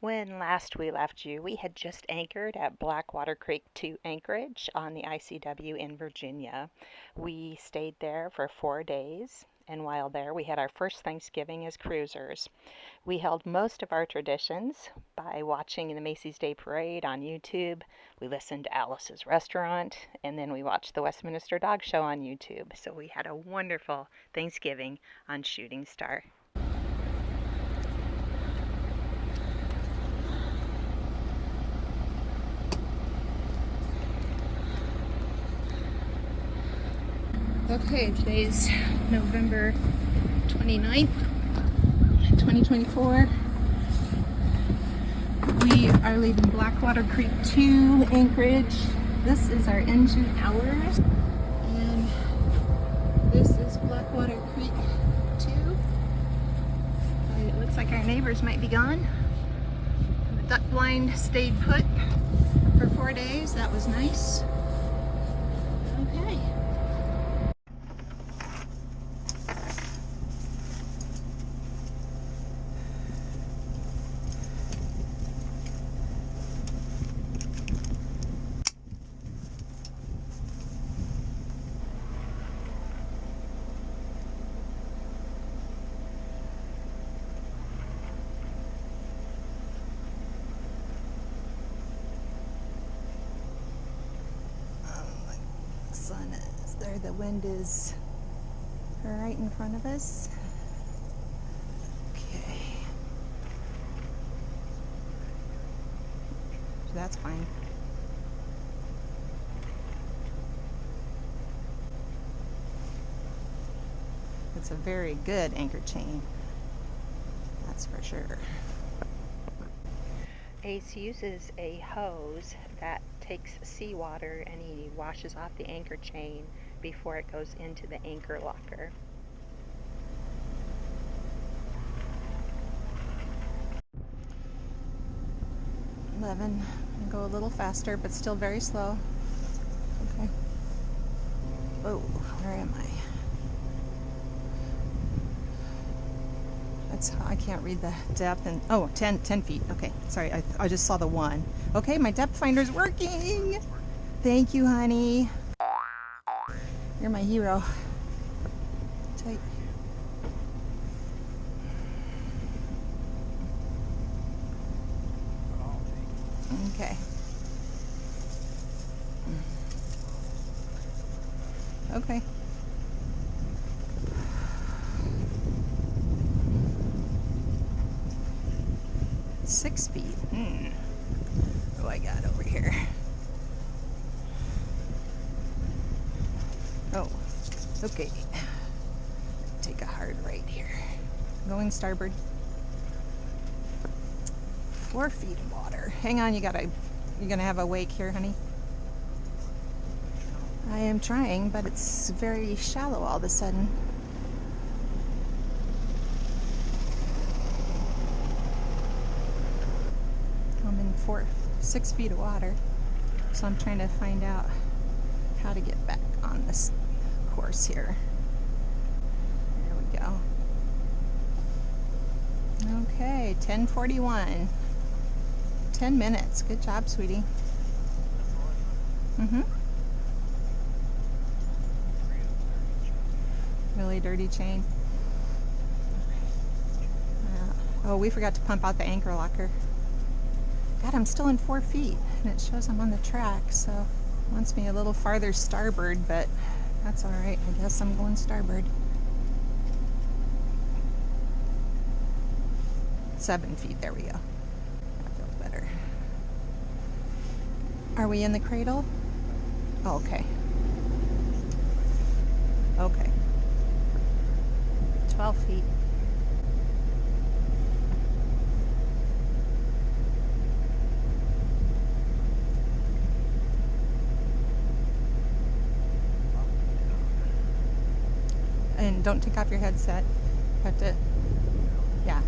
When last we left you, we had just anchored at Blackwater Creek to Anchorage on the ICW in Virginia. We stayed there for 4 days, and while there, we had our first Thanksgiving as cruisers. We held most of our traditions by watching the Macy's Day Parade on YouTube. We listened to Alice's Restaurant, and then we watched the Westminster Dog Show on YouTube. So we had a wonderful Thanksgiving on Shooting Star. Okay, today's November 29th, 2024. We are leaving Blackwater Creek to Anchorage. This is our engine hours, and this is Blackwater Creek 2. It looks like our neighbors might be gone. The duck blind stayed put for 4 days. That was nice. Okay. Sun is there, the wind is right in front of us. Okay, so that's fine. It's a very good anchor chain, that's for sure. Ace uses a hose that takes seawater and he washes off the anchor chain before it goes into the anchor locker. $11. Go a little faster, but still very slow. Okay. Oh, where am I? I can't read the depth, and oh, 10 feet. Okay, sorry, I just saw the 1. Okay, my depth finder's working. Thank you, honey. You're my hero. Tight. Okay. Okay. 6 feet. What do I got over here? Oh, okay. Take a hard right here. Going starboard. 4 feet of water. Hang on, you're gonna have a wake here, honey. I am trying, but it's very shallow all of a sudden. I'm in 6 feet of water, so I'm trying to find out how to get back on this course here. There we go. Okay, 10:41. 10 minutes. Good job, sweetie. Really dirty chain. Oh, we forgot to pump out the anchor locker. God, I'm still in 4 feet, and it shows I'm on the track, so it wants me a little farther starboard, but that's all right. I guess I'm going starboard. 7 feet, there we go. That feels better. Are we in the cradle? Oh, okay. Okay. 12 feet. And don't take off your headset. You have to, yeah.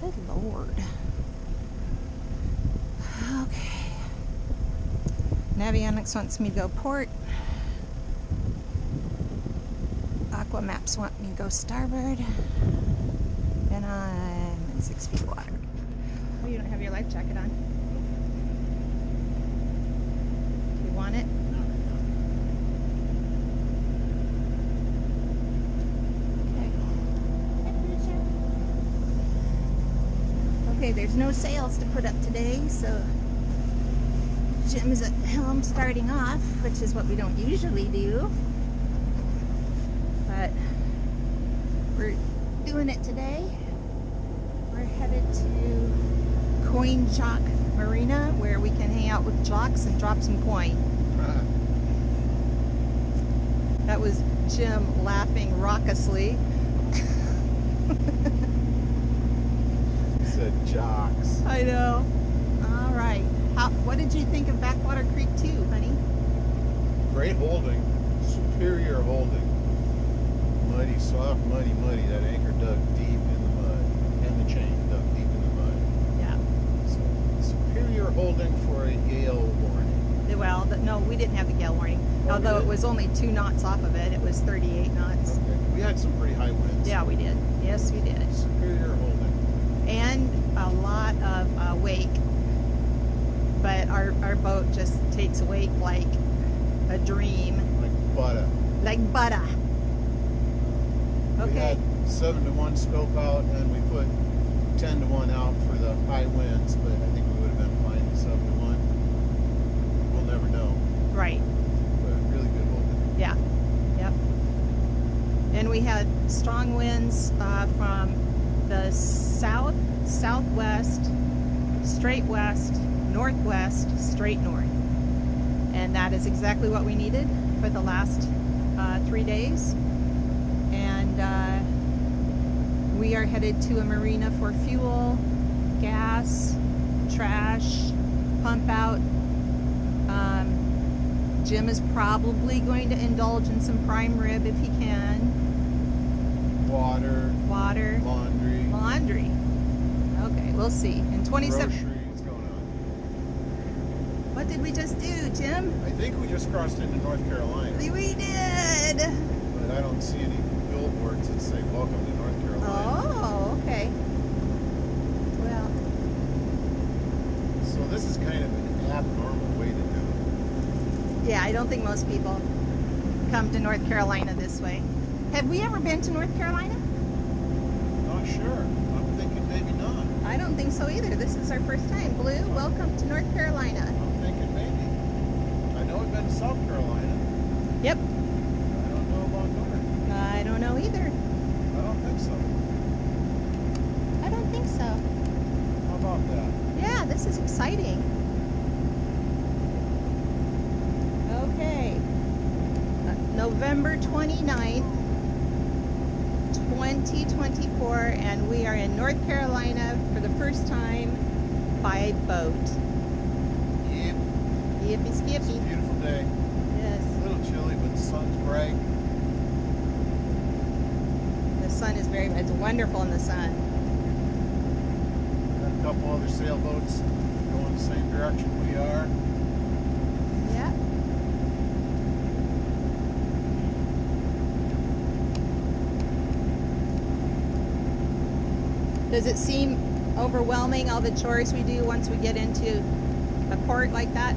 Good Lord. Okay. Navionics wants me to go port. Aqua Maps want me to go starboard. And I'm in 6 feet of water. Oh, you don't have your life jacket on? Do you want it? Okay, there's no sails to put up today, so Jim is at helm starting off, which is what we don't usually do. But we're doing it today. We're headed to Coinjock Marina, where we can hang out with jocks and drop some coin. That was Jim laughing raucously. Said jocks. I know. All right. What did you think of Blackwater Creek 2, honey? Great holding. Superior holding. Muddy, soft, muddy. That anchor dug deep in the mud. And the chain dug deep in the mud. Yeah. So, superior holding for a gale warning. Well, no, we didn't have the gale warning. Oh, Although it was only 2 knots off of it. It was 38 knots. Okay. We had some pretty high winds. Yeah, we did. Yes, we did. Superior holding. And a lot of wake. But our boat just takes wake like a dream. Like butter. Like butter. We Okay. had 7-to-1 scope out, and we put 10-to-1 out for the high winds, but I think we would have been fine with 7-to-1. We'll never know. Right. But really good holding. Yeah. Yep. And we had strong winds from the south, southwest, straight west, northwest, straight north. And that is exactly what we needed for the last 3 days. And we are headed to a marina for fuel, gas, trash, pump out. Jim is probably going to indulge in some prime rib if he can. Water. Laundry. Okay, we'll see. In 27. Groceries. What's going on? What did we just do, Jim? I think we just crossed into North Carolina, We did. but I don't see any billboards that say "Welcome to North Carolina." Oh, okay. Well, So this is kind of an abnormal way to do it. yeah, I don't think most people come to North Carolina this way. Have we ever been to North Carolina? Not sure. I'm thinking maybe not. I don't think so either. This is our first time. Blue, welcome to North Carolina. I'm thinking maybe. I know we've been to South Carolina. Yep. I don't know about North. I don't know either. I don't think so. I don't think so. How about that? Yeah, this is exciting. Okay. November 29th, 2024, and we are in North Carolina for the first time by boat. Yep. Yippee It's a skippy. beautiful day. Yes. A little chilly, but the sun's bright. The sun is it's wonderful in the sun. Got a couple other sailboats going the same direction we are. Yeah. Does it seem overwhelming, all the chores we do once we get into a port like that?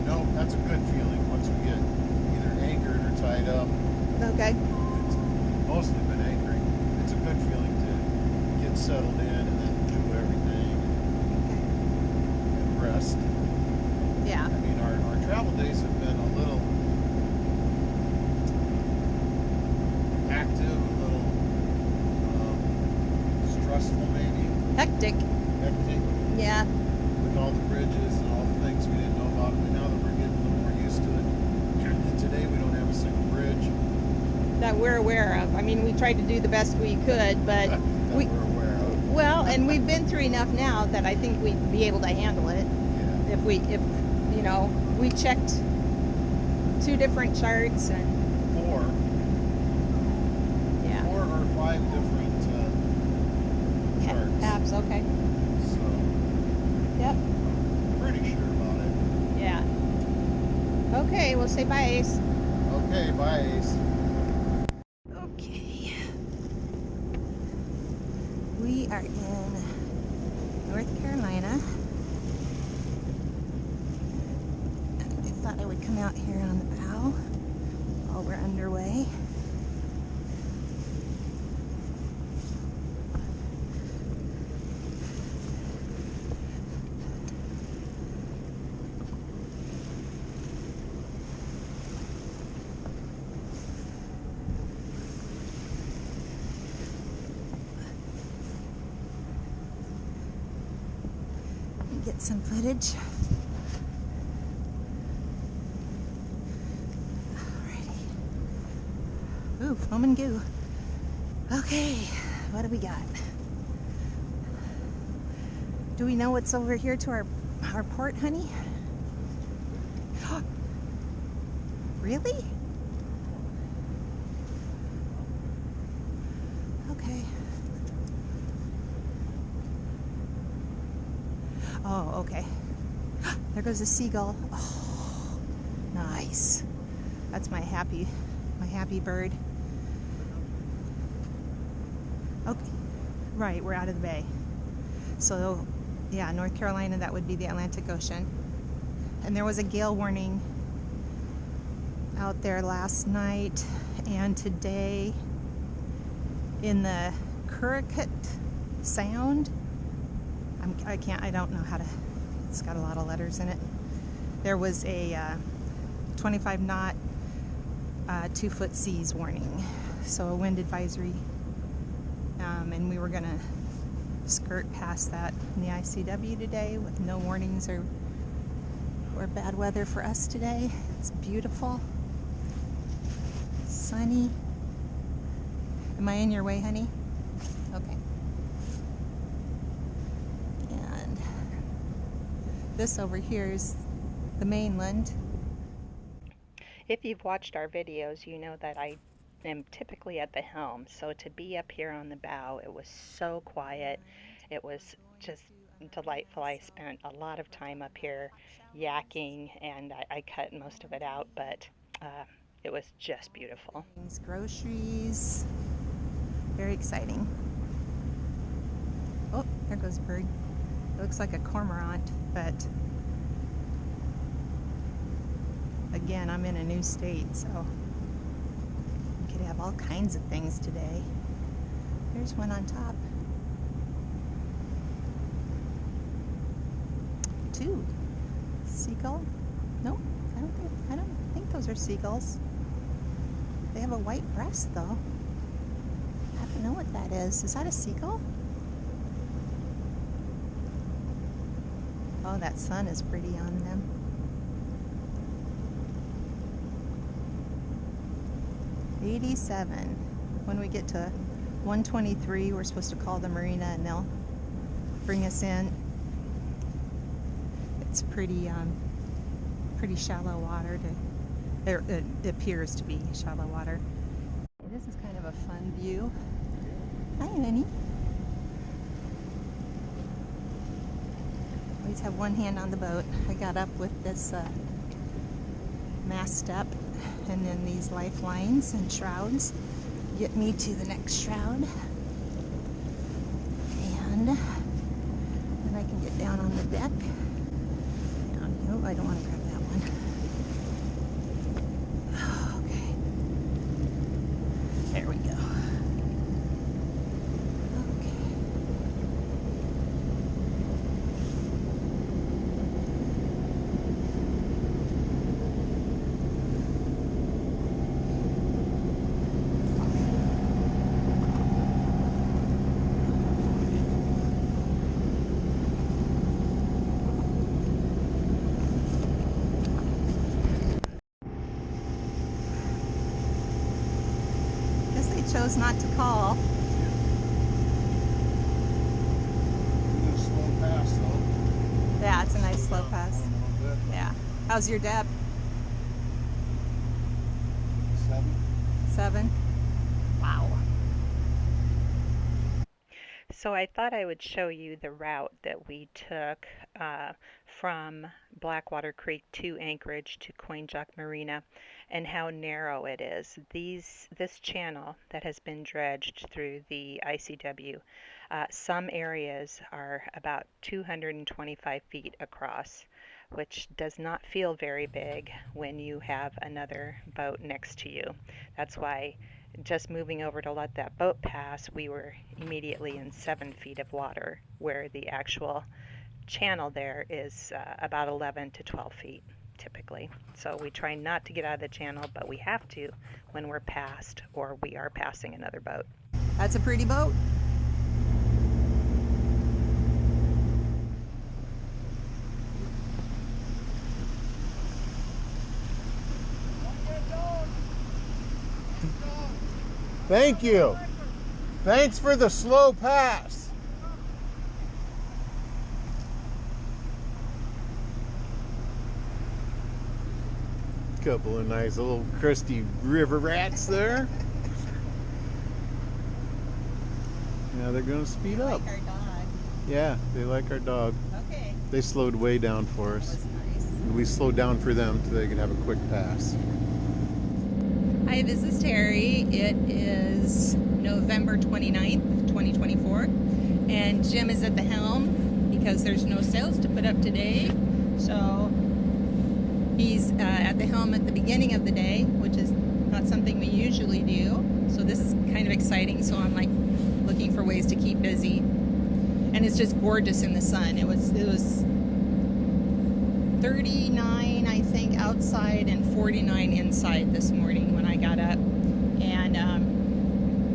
No, that's a good feeling once we get either anchored or tied up. Okay. It's mostly been anchoring. It's a good feeling to get settled in and then do everything and rest. Yeah. I mean, our travel days have been a little active, a little stressful maybe, Hectic. hectic, Yeah. with all the bridges and all the things we didn't know about. But now that we're getting a little more used to it, and today we don't have a single bridge That we're aware of. I mean, we tried to do the best we could, but that we, we're aware of. well, and we've been through enough now that I think we'd be able to handle it. Yeah. If you know, we checked 2 different charts and Four yeah. or 5 different hours. Okay. So, Yep. pretty sure about it. Yeah. Okay, we'll say bye, Ace. Okay, bye, Ace. Okay. We are in North Carolina. I thought I would come out here on the bow while we're underway. Get some footage. Alrighty. Ooh, foam and goo. Okay, what do we got? Do we know what's over here to our port, honey? Really? Okay. Oh, okay. There goes a seagull. Oh, nice. That's my happy bird. Okay. Right, we're out of the bay. So, yeah, North Carolina, that would be the Atlantic Ocean. And there was a gale warning out there last night and today in the Currituck Sound. I don't know how to, it's got a lot of letters in it. There was a 25 knot, 2-foot seas warning. So a wind advisory. And we were gonna skirt past that in the ICW today with no warnings or bad weather for us today. It's beautiful. Sunny. Am I in your way, honey? Okay. And this over here is the mainland. If you've watched our videos, you know that I am typically at the helm. So to be up here on the bow, it was so quiet. It was just delightful. I spent a lot of time up here yakking, and I cut most of it out, but it was just beautiful. Groceries. Very exciting. Oh, there goes a bird. It looks like a cormorant, but again, I'm in a new state, so we could have all kinds of things today. There's one on top. 2. Seagull? Nope, I don't think those are seagulls. They have a white breast though. I don't know what that is. Is that a seagull? Oh, that sun is pretty on them. '87. When we get to 123, we're supposed to call the marina and they'll bring us in. It's pretty shallow water. It appears to be shallow water. This is kind of a fun view. Hi, Minnie. Always have one hand on the boat. I got up with this mast up and then these lifelines and shrouds get me to the next shroud. And then I can get down on the deck. No, I don't want to grab that one. Okay. There we go. Chose not to call. Slow pass though. Yeah, it's a nice slow pass. Yeah. How's your depth? 7. 7. Wow. So I thought I would show you the route that we took from Blackwater Creek to Anchorage to Coinjock Marina and how narrow it is. This channel that has been dredged through the ICW, some areas are about 225 feet across, which does not feel very big when you have another boat next to you. That's why just moving over to let that boat pass, we were immediately in 7 feet of water, where the actual channel there is about 11 to 12 feet typically. So we try not to get out of the channel, but we have to when we're passed or we are passing another boat. That's a pretty boat. Thank you. Thanks for the slow pass. Couple of nice little crusty river rats there. Now they're going to speed up. Like our dog. Yeah, they like our dog. Okay. They slowed way down for us. That's nice. And we slowed down for them so they could have a quick pass. Hi, this is Terry. It is November 29th, 2024, and Jim is at the helm because there's no sails to put up today. So he's at the helm at the beginning of the day, which is not something we usually do. So this is kind of exciting. So I'm like looking for ways to keep busy, and it's just gorgeous in the sun. It was 39, I think, outside and 49 inside this morning when I got up. And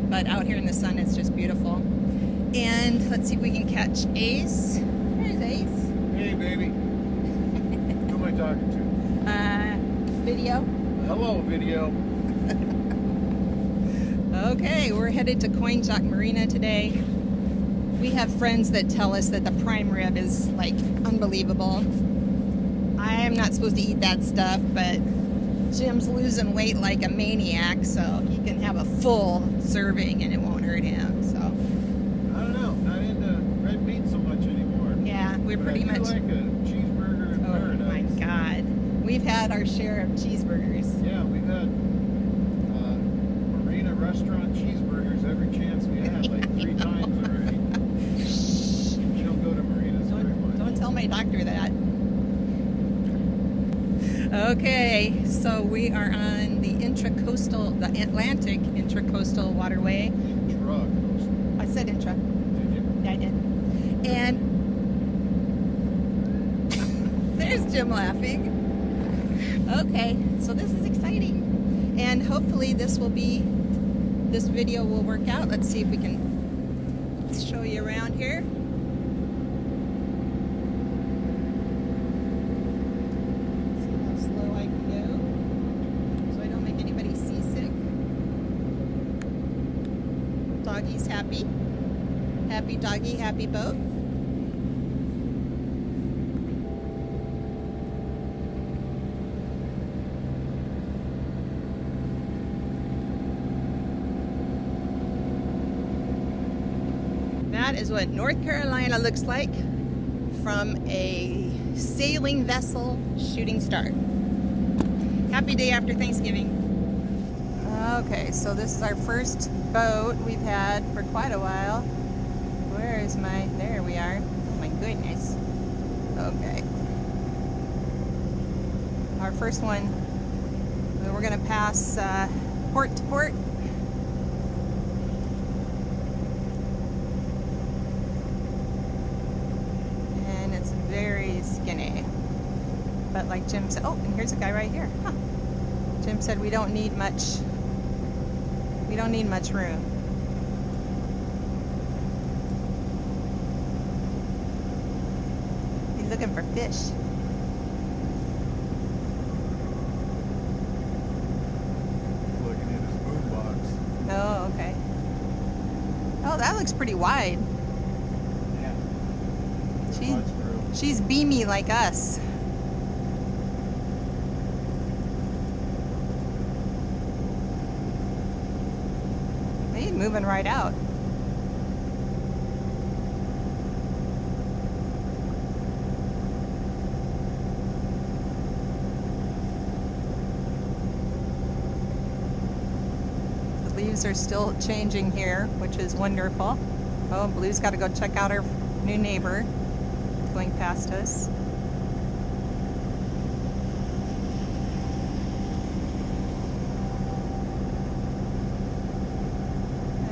but out here in the sun, it's just beautiful. And let's see if we can catch Ace. There's Ace. Hey, baby. Who am I talking to? Video. Hello, video. Okay, we're headed to Coinjock Marina today. We have friends that tell us that the prime rib is like unbelievable. I am not supposed to eat that stuff, but Jim's losing weight like a maniac, so he can have a full serving and it won't hurt him. So I don't know. Not into red meat so much anymore. yeah, we're But pretty I do much. like a cheeseburger in Oh my paradise. God, we've had our share of cheeseburgers. Yeah, we've had Marina restaurant cheeseburgers every chance we had, like 3 times already. We don't go to marinas very much. Don't tell my doctor that. Okay, so we are on the Atlantic Intracoastal Waterway. Truck. I said intra. Did you? Yeah, I did. And there's Jim laughing. Okay, so this is exciting. And hopefully this video will work out. Let's see if we can show you around here. See how slow I can go so I don't make anybody seasick. Doggy's happy. Happy doggy, happy boat. That is what North Carolina looks like from a sailing vessel shooting star. Happy day after Thanksgiving. Okay, so this is our first boat we've had for quite a while. Where is my, there we are. Oh my goodness. Okay. Our first one, we're gonna pass port to port. And it's very skinny. But like Jim said, oh, and here's a guy right here. Huh. Jim said we don't need much room. He's looking for fish. Looking at his boombox. Oh, okay. Oh, that looks pretty wide. Yeah. She's beamy like us. He's moving right out. Seasons are still changing here, which is wonderful. Oh, Blue's got to go check out our new neighbor going past us.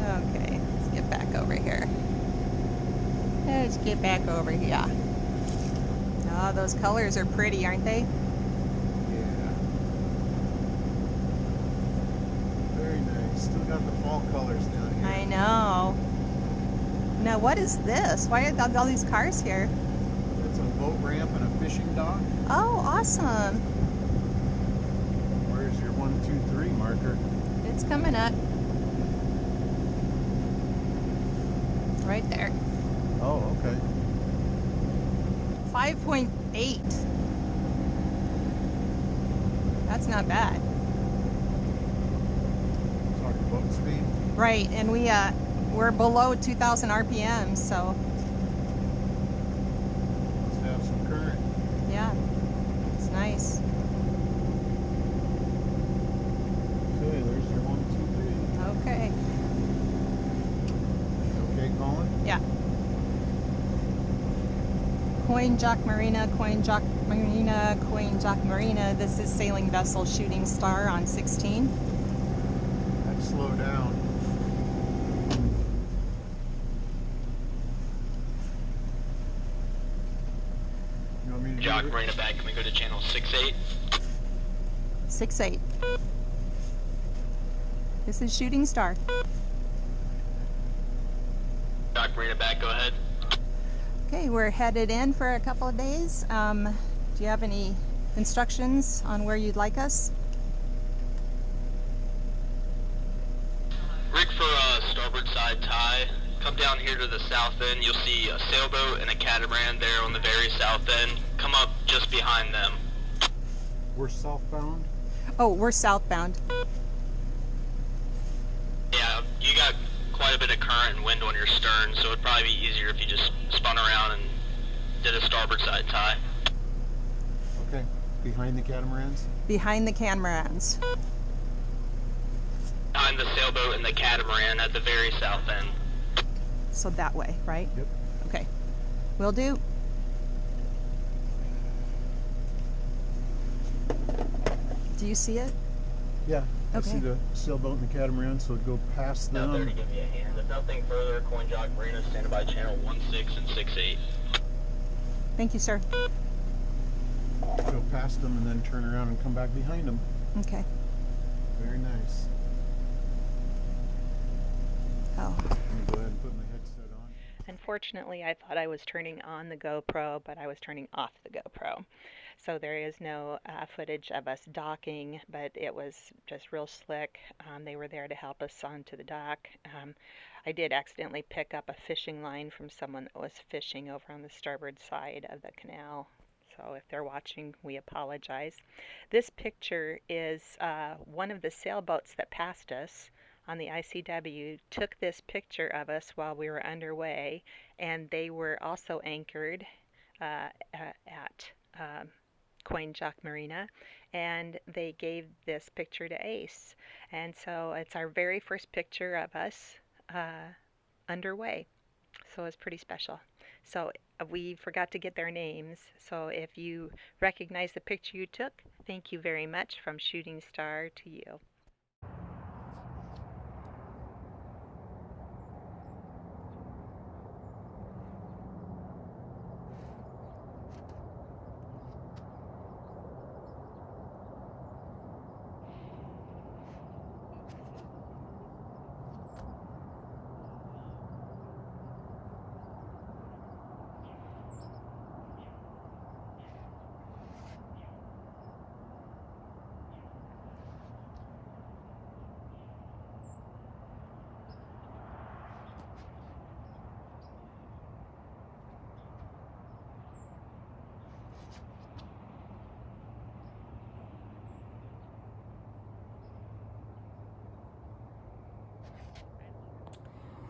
Okay, let's get back over here. Let's get back over here. Oh, those colors are pretty, aren't they? Yeah. Very nice. Still got the fall colors down here. I know. Now, what is this? Why are all these cars here? It's a boat ramp and a fishing dock. Oh, awesome. Where's your 1, 2, 3 marker? It's coming up. Right there. Oh, okay. 5.8. That's not bad. Talking boat speed. Right, and we're below 2,000 RPM, so Let's have some current. yeah, it's nice. Okay, there's your 1, 2, 3. Okay. Okay, Colin? Yeah. Coinjock Marina, Coinjock Marina, Coinjock Marina. This is sailing vessel Shooting Star on 16. Let's slow down. You want me to Jock do it? Marina back. Can we go to channel 68? 6-8. This is Shooting Star. Jock Marina back. Go ahead. Okay, we're headed in for a couple of days. Do you have any instructions on where you'd like us? Rig for starboard side tie. Come down here to the south end. You'll see a sailboat and a catamaran there on the very south end. Come up just behind them. We're southbound. Oh, we're southbound. Yeah, you got quite a bit of current and wind on your stern, so it'd probably be easier if you just spun around and did a starboard side tie. Okay. Behind the catamarans? Behind the catamarans. Behind the sailboat and the catamaran at the very south end. So that way, right? Yep. Okay. Will do. Do you see it? Yeah. I Okay. see the sailboat and the catamaran, so it'd go past Out there to them. give you a hand. If nothing further, Coinjock Marina, standing by channel 16 and 68. Thank you, sir. Go past them and then turn around and come back behind them. Okay. Very nice. Oh. Let me go ahead and put my headset on. Unfortunately, I thought I was turning on the GoPro, but I was turning off the GoPro. So there is no footage of us docking, but it was just real slick. They were there to help us onto the dock. I did accidentally pick up a fishing line from someone that was fishing over on the starboard side of the canal. So if they're watching, we apologize. This picture is one of the sailboats that passed us on the ICW took this picture of us while we were underway, and they were also anchored at Coinjock Marina, and they gave this picture to Ace. And so it's our very first picture of us underway. So it's pretty special. So we forgot to get their names. So if you recognize the picture you took, thank you very much from Shooting Star to you.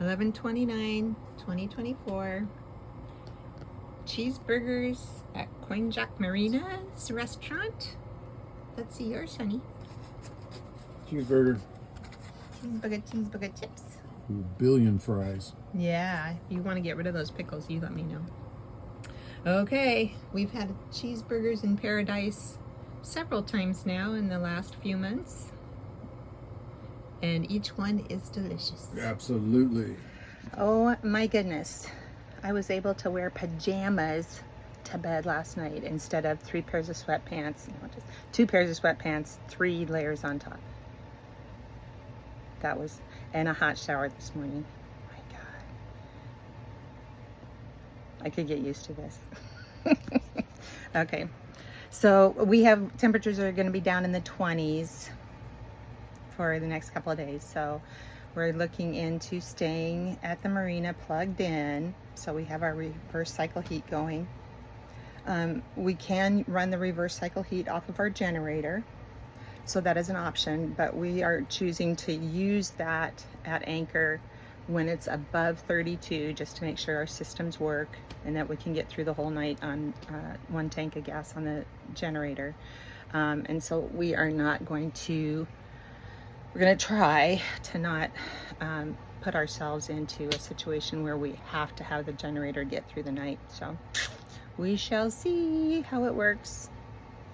$11/29/2024. Cheeseburgers at Coinjock Marina's restaurant. Let's see yours, honey. Cheeseburger. cheeseburger chips. A billion fries. Yeah, if you want to get rid of those pickles, you let me know. Okay, we've had cheeseburgers in paradise several times now in the last few months. And each one is delicious. Absolutely. Oh my goodness. I was able to wear pajamas to bed last night instead of 3 pairs of sweatpants. No, just 2 pairs of sweatpants, 3 layers on top. That was, and a hot shower this morning. My God. I could get used to this. Okay. So we have temperatures that are going to be down in the 20s for the next couple of days. So we're looking into staying at the marina plugged in. So we have our reverse cycle heat going. We can run the reverse cycle heat off of our generator. So that is an option, but we are choosing to use that at anchor when it's above 32, just to make sure our systems work and that we can get through the whole night on 1 tank of gas on the generator. And so we are not going to, we're going to try to not put ourselves into a situation where we have to have the generator get through the night. So we shall see how it works.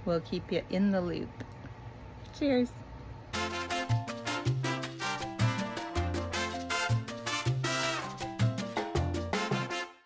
We'll keep you in the loop. Cheers.